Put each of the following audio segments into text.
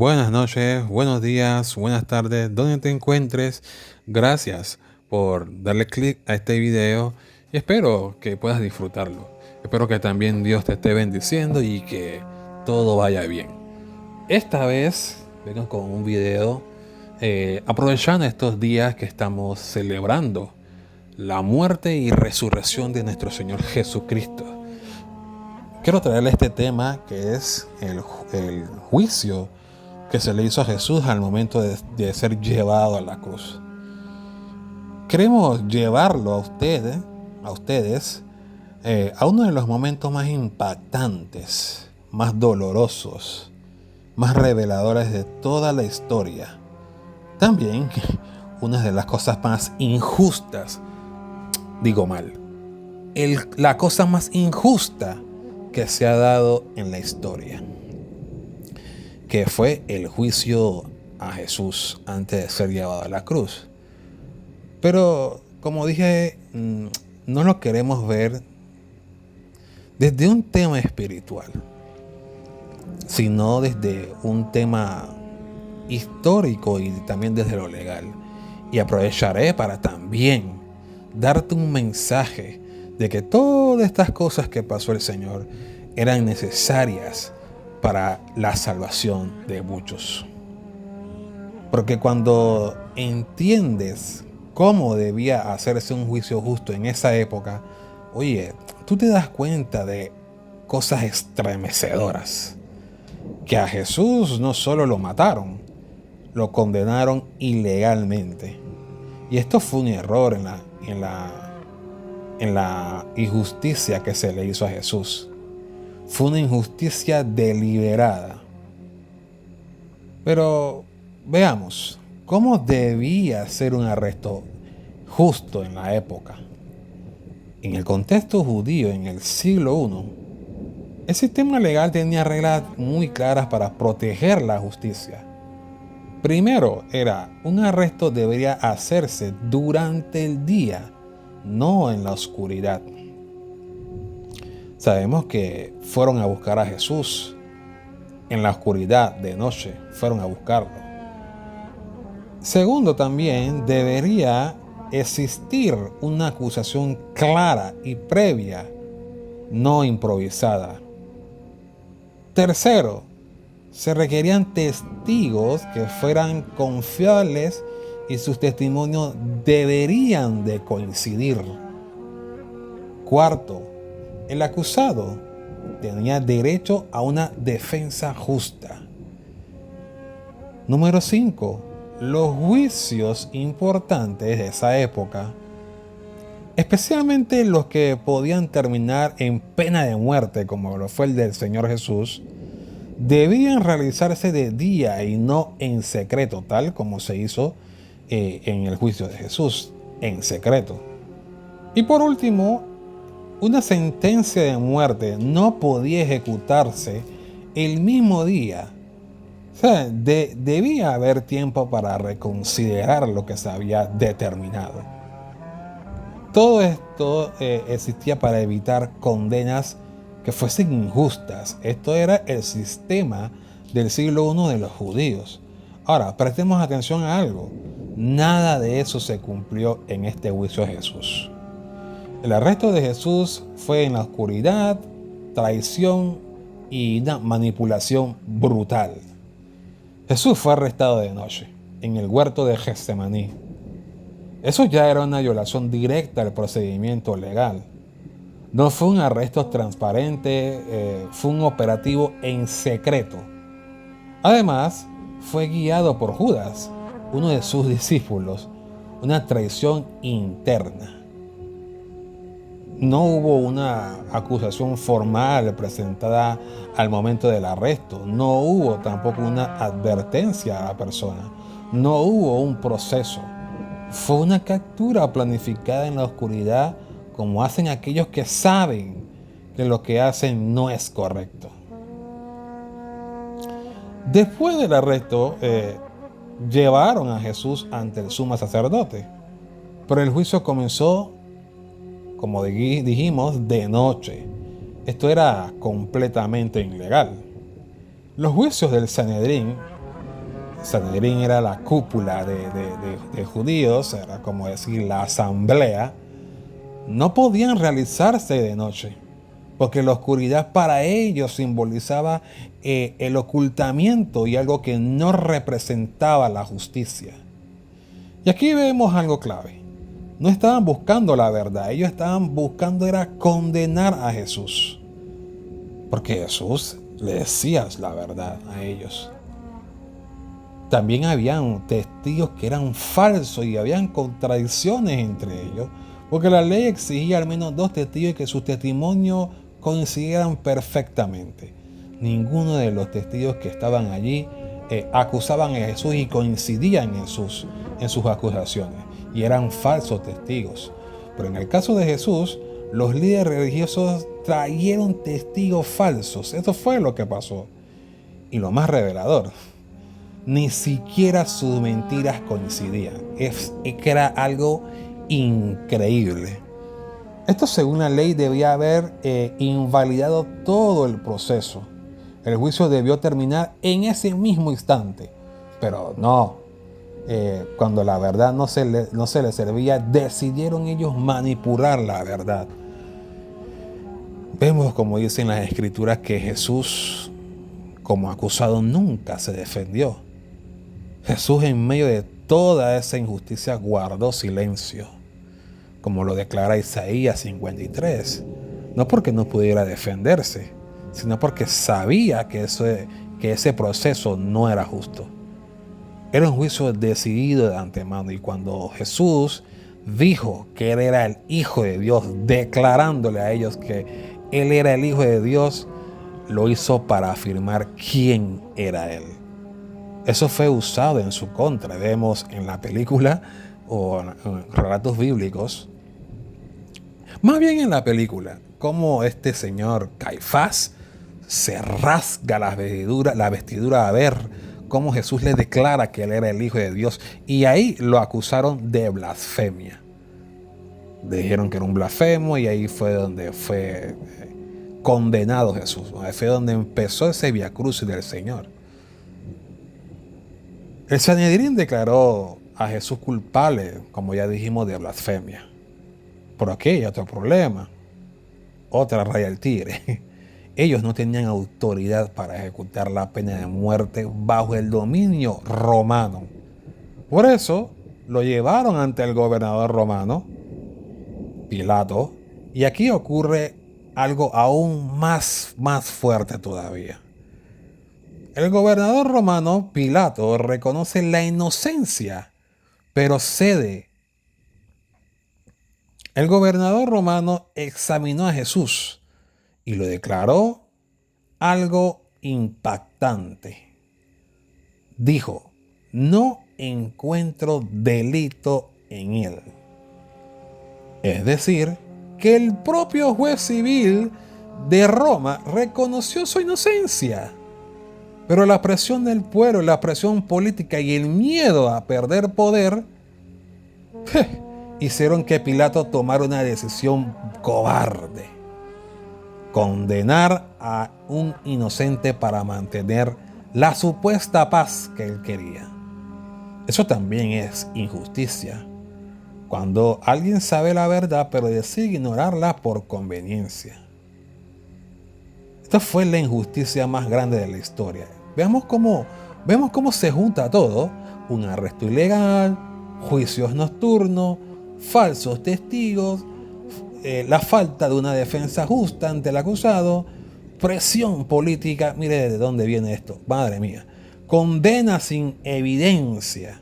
Buenas noches, buenos días, buenas tardes, donde te encuentres. Gracias por darle clic a este video y espero que puedas disfrutarlo. Espero que también Dios te esté bendiciendo y que todo vaya bien. Esta vez vengo con un video aprovechando estos días que estamos celebrando la muerte y resurrección de nuestro Señor Jesucristo. Quiero traerle este tema que es el juicio que se le hizo a Jesús al momento de ser llevado a la cruz. Queremos llevarlo a ustedes, a uno de los momentos más impactantes, más dolorosos, más reveladores de toda la historia. También una de las cosas más injustas, la cosa más injusta que se ha dado en la historia, que fue el juicio a Jesús antes de ser llevado a la cruz. Pero, como dije, no lo queremos ver desde un tema espiritual, sino desde un tema histórico y también desde lo legal. Y aprovecharé para también darte un mensaje de que todas estas cosas que pasó el Señor eran necesarias para la salvación de muchos. Porque cuando entiendes cómo debía hacerse un juicio justo en esa época, oye, tú te das cuenta de cosas estremecedoras. Que a Jesús no solo lo mataron, lo condenaron ilegalmente. Y esto fue un error en la injusticia que se le hizo a Jesús. Fue una injusticia deliberada. Pero veamos, ¿cómo debía ser un arresto justo en la época? En el contexto judío, en el siglo I, el sistema legal tenía reglas muy claras para proteger la justicia. Primero un arresto debería hacerse durante el día, no en la oscuridad. Sabemos que fueron a buscar a Jesús en la oscuridad de noche, fueron a buscarlo. Segundo, también debería existir una acusación clara y previa, no improvisada. Tercero, se requerían testigos que fueran confiables y sus testimonios deberían de coincidir. Cuarto, el acusado tenía derecho a una defensa justa. Número 5. Los juicios importantes de esa época, especialmente los que podían terminar en pena de muerte, como lo fue el del Señor Jesús, debían realizarse de día y no en secreto, tal como se hizo en el juicio de Jesús, en secreto. Y por último, una sentencia de muerte no podía ejecutarse el mismo día. O sea, debía haber tiempo para reconsiderar lo que se había determinado. Todo esto existía para evitar condenas que fuesen injustas. Esto era el sistema del siglo I de los judíos. Ahora, prestemos atención a algo. Nada de eso se cumplió en este juicio a Jesús. El arresto de Jesús fue en la oscuridad, traición y una manipulación brutal. Jesús fue arrestado de noche en el huerto de Getsemaní. Eso ya era una violación directa al procedimiento legal. No fue un arresto transparente, fue un operativo en secreto. Además, fue guiado por Judas, uno de sus discípulos, una traición interna. No hubo una acusación formal presentada al momento del arresto. No hubo tampoco una advertencia a la persona. No hubo un proceso. Fue una captura planificada en la oscuridad, como hacen aquellos que saben que lo que hacen no es correcto. Después del arresto, llevaron a Jesús ante el sumo sacerdote. Pero el juicio comenzó, como dijimos, de noche. Esto era completamente ilegal. Los juicios del Sanedrín Sanedrín era la cúpula de judíos, era como decir la asamblea, no podían realizarse de noche, porque la oscuridad para ellos simbolizaba el ocultamiento y algo que no representaba la justicia. Y aquí vemos algo clave. No estaban buscando la verdad, ellos estaban buscando era condenar a Jesús, porque Jesús le decía la verdad a ellos. También habían testigos que eran falsos y habían contradicciones entre ellos, porque la ley exigía al menos 2 testigos y que sus testimonios coincidieran perfectamente. Ninguno de los testigos que estaban allí acusaban a Jesús y coincidían en sus acusaciones, y eran falsos testigos. Pero en el caso de Jesús, los líderes religiosos trajeron testigos falsos. Eso fue lo que pasó. Y lo más revelador, ni siquiera sus mentiras coincidían. Es que era algo increíble. Esto, según la ley, debía haber invalidado todo el proceso. El juicio debió terminar en ese mismo instante. Pero no. Cuando la verdad no se les servía, decidieron ellos manipular la verdad. Vemos, como dicen las escrituras, que Jesús, como acusado, nunca se defendió. Jesús, en medio de toda esa injusticia, guardó silencio, como lo declara Isaías 53. No porque no pudiera defenderse, sino porque sabía que ese proceso no era justo. Era un juicio decidido de antemano, y cuando Jesús dijo que Él era el Hijo de Dios, declarándole a ellos que Él era el Hijo de Dios, lo hizo para afirmar quién era Él. Eso fue usado en su contra. Vemos en la película o en relatos bíblicos, más bien en la película, cómo este señor Caifás se rasga la vestidura a ver cómo Jesús le declara que Él era el Hijo de Dios, y ahí lo acusaron de blasfemia. Dijeron que era un blasfemo, y ahí fue donde fue condenado Jesús. Ahí fue donde empezó ese viacrucis del Señor. El Sanedrín declaró a Jesús culpable, como ya dijimos, de blasfemia. Pero aquí hay otro problema, otra raya al tigre. Ellos no tenían autoridad para ejecutar la pena de muerte bajo el dominio romano. Por eso lo llevaron ante el gobernador romano, Pilato, y aquí ocurre algo aún más fuerte todavía. El gobernador romano, Pilato, reconoce la inocencia, pero cede. El gobernador romano examinó a Jesús y lo declaró algo impactante. Dijo: no encuentro delito en él. Es decir, que el propio juez civil de Roma reconoció su inocencia. Pero la presión del pueblo, la presión política y el miedo a perder poder hicieron que Pilato tomara una decisión cobarde: condenar a un inocente para mantener la supuesta paz que él quería. Eso también es injusticia, cuando alguien sabe la verdad pero decide ignorarla por conveniencia. Esta fue la injusticia más grande de la historia. Vemos cómo se junta todo: un arresto ilegal, juicios nocturnos, falsos testigos, la falta de una defensa justa ante el acusado, presión política. Mire de dónde viene esto, madre mía. Condena sin evidencia.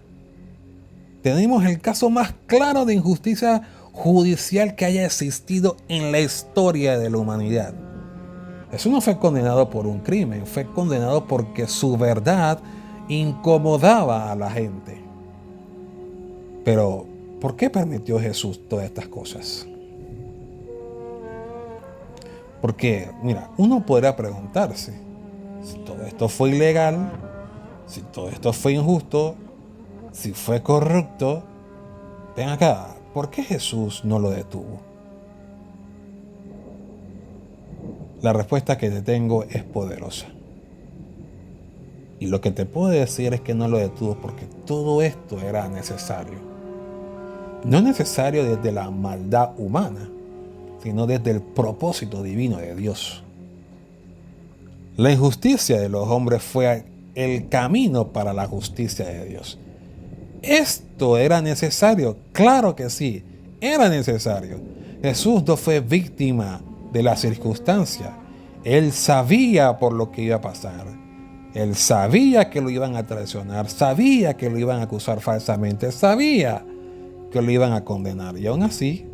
Tenemos el caso más claro de injusticia judicial que haya existido en la historia de la humanidad. Jesús no fue condenado por un crimen, fue condenado porque su verdad incomodaba a la gente. Pero, ¿por qué permitió Jesús todas estas cosas? Porque, mira, uno podría preguntarse, si todo esto fue ilegal, si todo esto fue injusto, si fue corrupto, ven acá, ¿por qué Jesús no lo detuvo? La respuesta que te tengo es poderosa. Y lo que te puedo decir es que no lo detuvo porque todo esto era necesario. No necesario desde la maldad humana, sino desde el propósito divino de Dios. La injusticia de los hombres fue el camino para la justicia de Dios. ¿Esto era necesario? Claro que sí, era necesario. Jesús no fue víctima de la circunstancia. Él sabía por lo que iba a pasar. Él sabía que lo iban a traicionar, sabía que lo iban a acusar falsamente, sabía que lo iban a condenar. Y aún así,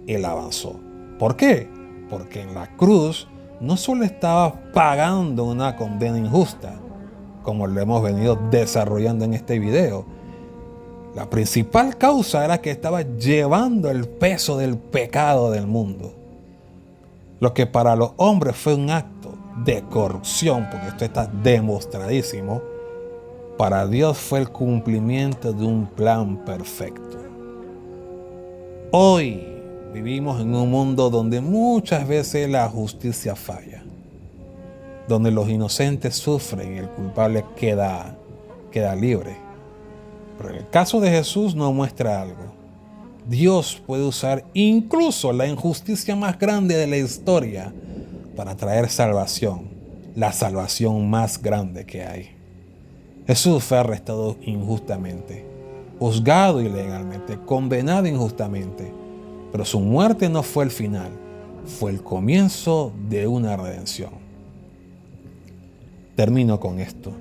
Él avanzó. ¿Por qué? Porque en la cruz no solo estaba pagando una condena injusta, como lo hemos venido desarrollando en este video. La principal causa era que estaba llevando el peso del pecado del mundo. Lo que para los hombres fue un acto de corrupción, porque esto está demostradísimo, para Dios fue el cumplimiento de un plan perfecto. Hoy vivimos en un mundo donde muchas veces la justicia falla, donde los inocentes sufren y el culpable queda libre. Pero en el caso de Jesús nos muestra algo. Dios puede usar incluso la injusticia más grande de la historia para traer salvación, la salvación más grande que hay. Jesús fue arrestado injustamente, juzgado ilegalmente, condenado injustamente, pero su muerte no fue el final, fue el comienzo de una redención. Termino con esto.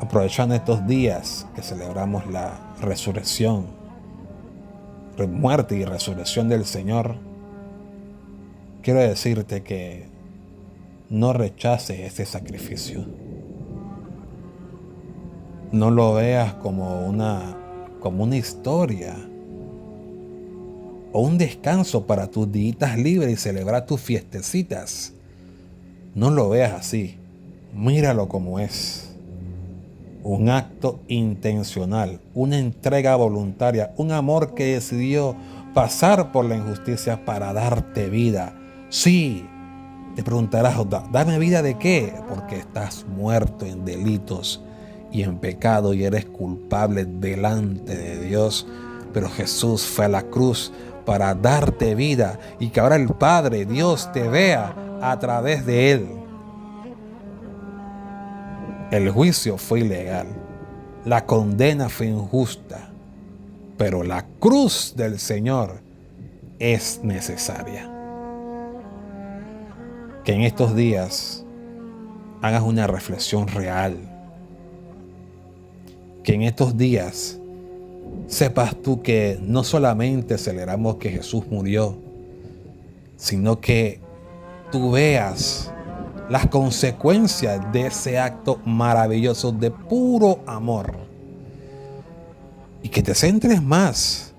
Aprovechando estos días que celebramos la resurrección, muerte y resurrección del Señor, quiero decirte que no rechaces ese sacrificio. No lo veas como una historia o un descanso para tus días libres y celebrar tus fiestecitas. No lo veas así. Míralo como es. Un acto intencional, una entrega voluntaria, un amor que decidió pasar por la injusticia para darte vida. Sí, te preguntarás, ¿darme vida de qué? Porque estás muerto en delitos y en pecado y eres culpable delante de Dios. Pero Jesús fue a la cruz para darte vida y que ahora el Padre, Dios, te vea a través de Él. El juicio fue ilegal, la condena fue injusta, pero la cruz del Señor es necesaria. Que en estos días hagas una reflexión real. Que en estos días sepas tú que no solamente celebramos que Jesús murió, sino que tú veas las consecuencias de ese acto maravilloso de puro amor. Y que te centres más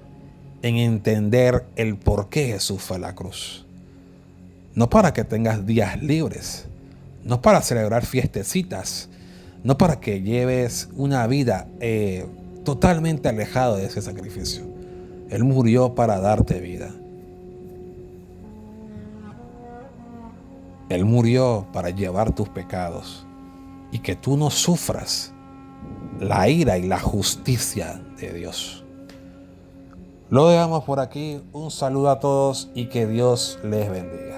en entender el por qué Jesús fue a la cruz. No para que tengas días libres, no para celebrar fiestecitas, no para que lleves una vida totalmente alejado de ese sacrificio. Él murió para darte vida. Él murió para llevar tus pecados y que tú no sufras la ira y la justicia de Dios. Lo dejamos por aquí. Un saludo a todos y que Dios les bendiga.